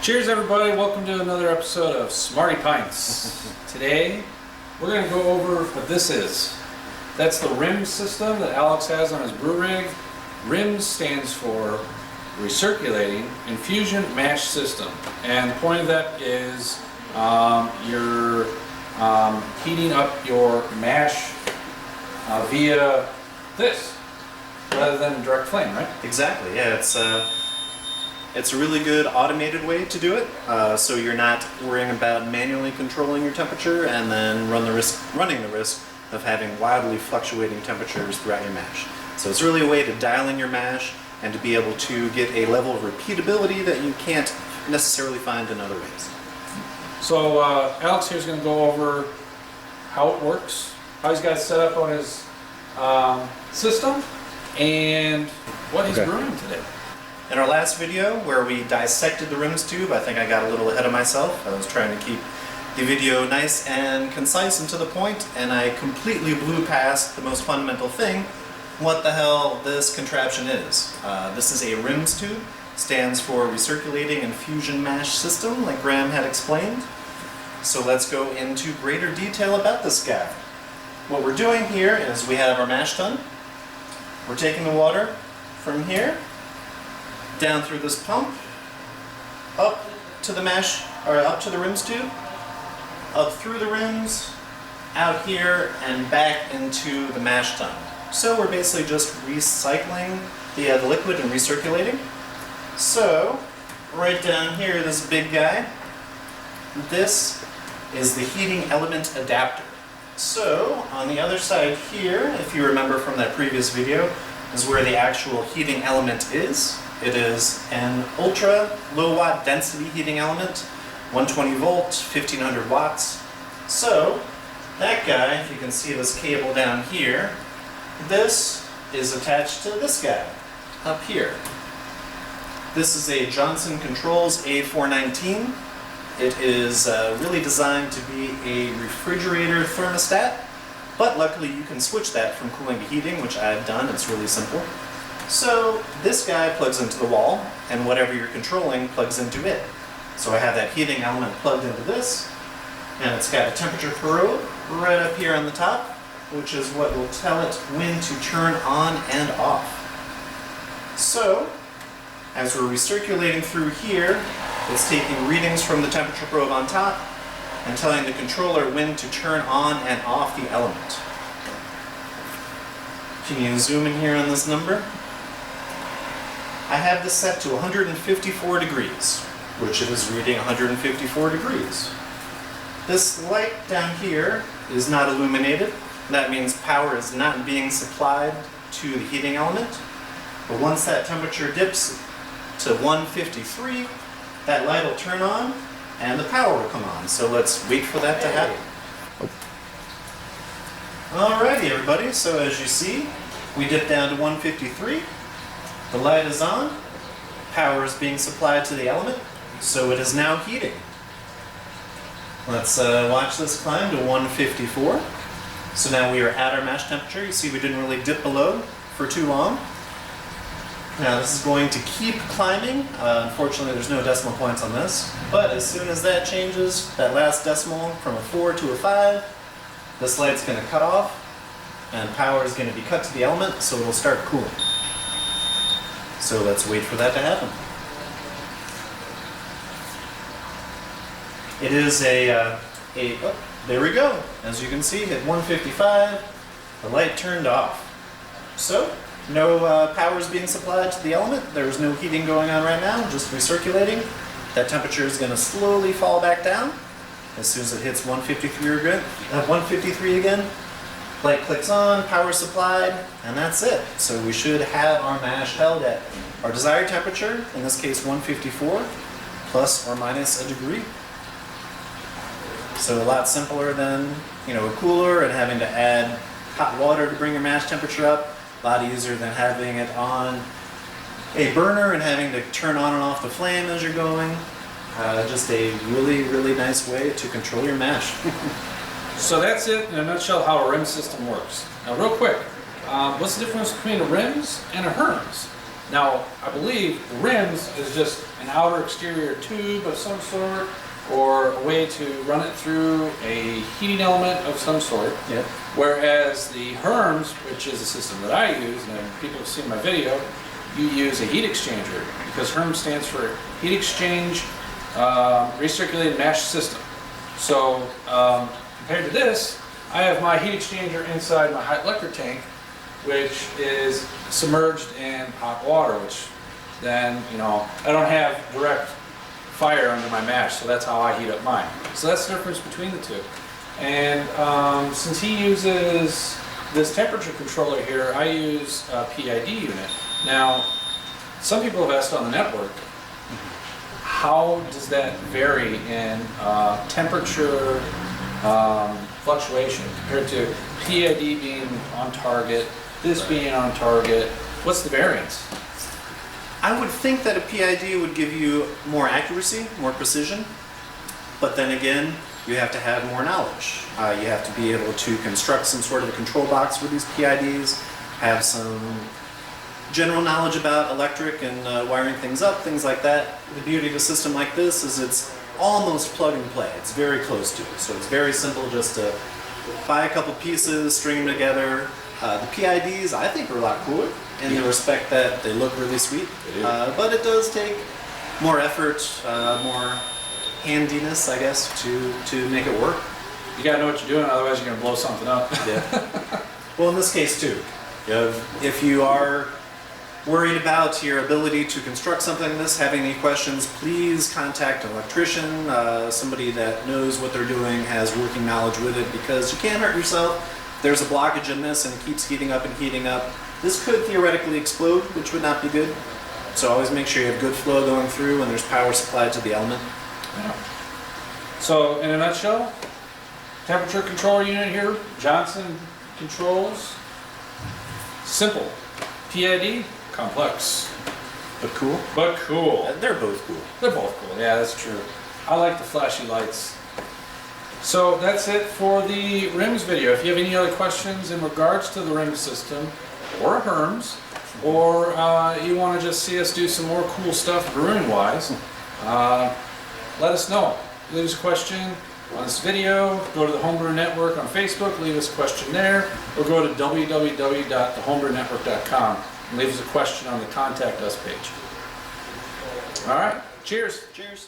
Cheers everybody, welcome to another episode of Smarty Pints. Today we're going to go over what this is. That's the RIMS system that Alex has on his brew rig. RIMS stands for Recirculating Infusion Mash System. And the point of that is you're heating up your mash via this rather than direct flame, right? Exactly, yeah. It's a really good automated way to do it, so you're not worrying about manually controlling your temperature and then running the risk of having wildly fluctuating temperatures throughout your mash. So it's really a way to dial in your mash and to be able to get a level of repeatability that you can't necessarily find in other ways. So Alex here is going to go over how it works, how he's got it set up on his system, and what he's brewing today. In our last video, where we dissected the RIMS tube, I think I got a little ahead of myself. I was trying to keep the video nice and concise and to the point, and I completely blew past the most fundamental thing, what the hell this contraption is. This is a RIMS tube, stands for Recirculating Infusion Mash System, like Graham had explained. So let's go into greater detail about this guy. What we're doing here is we have our mash tun. We're taking the water from here, down through this pump, up to the mash, or up to the RIMS tube, up through the RIMS, out here, and back into the mash tun. So we're basically just recycling the liquid and recirculating. So, right down here, this big guy, this is the heating element adapter. So, on the other side here, if you remember from that previous video, is where the actual heating element is. It is an ultra low watt density heating element, 120 volts, 1500 watts. So that guy, if you can see this cable down here, this is attached to this guy up here. This is a Johnson Controls A419. It is really designed to be a refrigerator thermostat, but luckily you can switch that from cooling to heating, which I've done. It's really simple. So this guy plugs into the wall, and whatever you're controlling plugs into it. So I have that heating element plugged into this, and it's got a temperature probe right up here on the top, which is what will tell it when to turn on and off. So, as we're recirculating through here, it's taking readings from the temperature probe on top and telling the controller when to turn on and off the element. Can you zoom in here on this number? I have this set to 154 degrees, which it is reading 154 degrees. This light down here is not illuminated. That means power is not being supplied to the heating element. But once that temperature dips to 153, that light will turn on and the power will come on. So let's wait for that to happen. Alrighty everybody, so as you see, we dip down to 153. The light is on, power is being supplied to the element, so it is now heating. Let's watch this climb to 154. So now we are at our mash temperature. You see we didn't really dip below for too long. Now this is going to keep climbing. Unfortunately there's no decimal points on this, but as soon as that changes, that last decimal from a 4 to a 5, this light's going to cut off and power is going to be cut to the element, so it'll start cooling. So let's wait for that to happen. It is oh, there we go. As you can see, at 155, the light turned off. So, no power is being supplied to the element. There's no heating going on right now, just recirculating. That temperature is going to slowly fall back down. As soon as it hits 153 again, light clicks on, power supplied, and that's it. So we should have our mash held at our desired temperature, in this case 154, plus or minus a degree. So a lot simpler than, a cooler and having to add hot water to bring your mash temperature up. A lot easier than having it on a burner and having to turn on and off the flame as you're going. Just a really, really nice way to control your mash. So that's it in a nutshell how a RIMS system works. Now real quick, what's the difference between a RIMS and a HERMS? Now, I believe the RIMS is just an outer exterior tube of some sort, or a way to run it through a heating element of some sort. Yep. Whereas the HERMS, which is the system that I use, and people have seen my video, you use a heat exchanger, because HERMS stands for heat exchange recirculated mash system. So compared to this, I have my heat exchanger inside my hot electric tank, which is submerged in hot water, which then, you know, I don't have direct fire under my mash, so that's how I heat up mine. So that's the difference between the two. And since he uses this temperature controller here, I use a PID unit. Now, some people have asked on the network, how does that vary in temperature fluctuation compared to PID being on target, this being on target? What's the variance? I would think that a PID would give you more accuracy, more precision, but then again, you have to have more knowledge. You have to be able to construct some sort of a control box for these PIDs, have some general knowledge about electric and wiring things up, things like that. The beauty of a system like this is it's almost plug and play. It's very close to it, so it's very simple just to buy a couple pieces, string them together. The PIDs I think are a lot cooler in the respect that they look really sweet, but it does take more effort, more handiness, I guess, to make it work. You gotta know what you're doing, otherwise you're gonna blow something up. Yeah. Well, in this case too, if you are worried about your ability to construct something like this, having any questions, please contact an electrician, somebody that knows what they're doing, has working knowledge with it, because you can't hurt yourself. There's a blockage in this and it keeps heating up and heating up. This could theoretically explode, which would not be good. So always make sure you have good flow going through and there's power supplied to the element. Yeah. So in a nutshell, temperature control unit here, Johnson controls. Simple. PID, complex. But cool? But cool. They're both cool. They're both cool, yeah, that's true. I like the flashy lights. So that's it for the RIMS video. If you have any other questions in regards to the RIMS system, or HERMS, or you want to just see us do some more cool stuff brewing-wise, let us know. Leave us a question on this video, go to the Homebrew Network on Facebook, leave us a question there, or go to www.thehomebrewNetwork.com and leave us a question on the Contact Us page. All right, cheers. Cheers.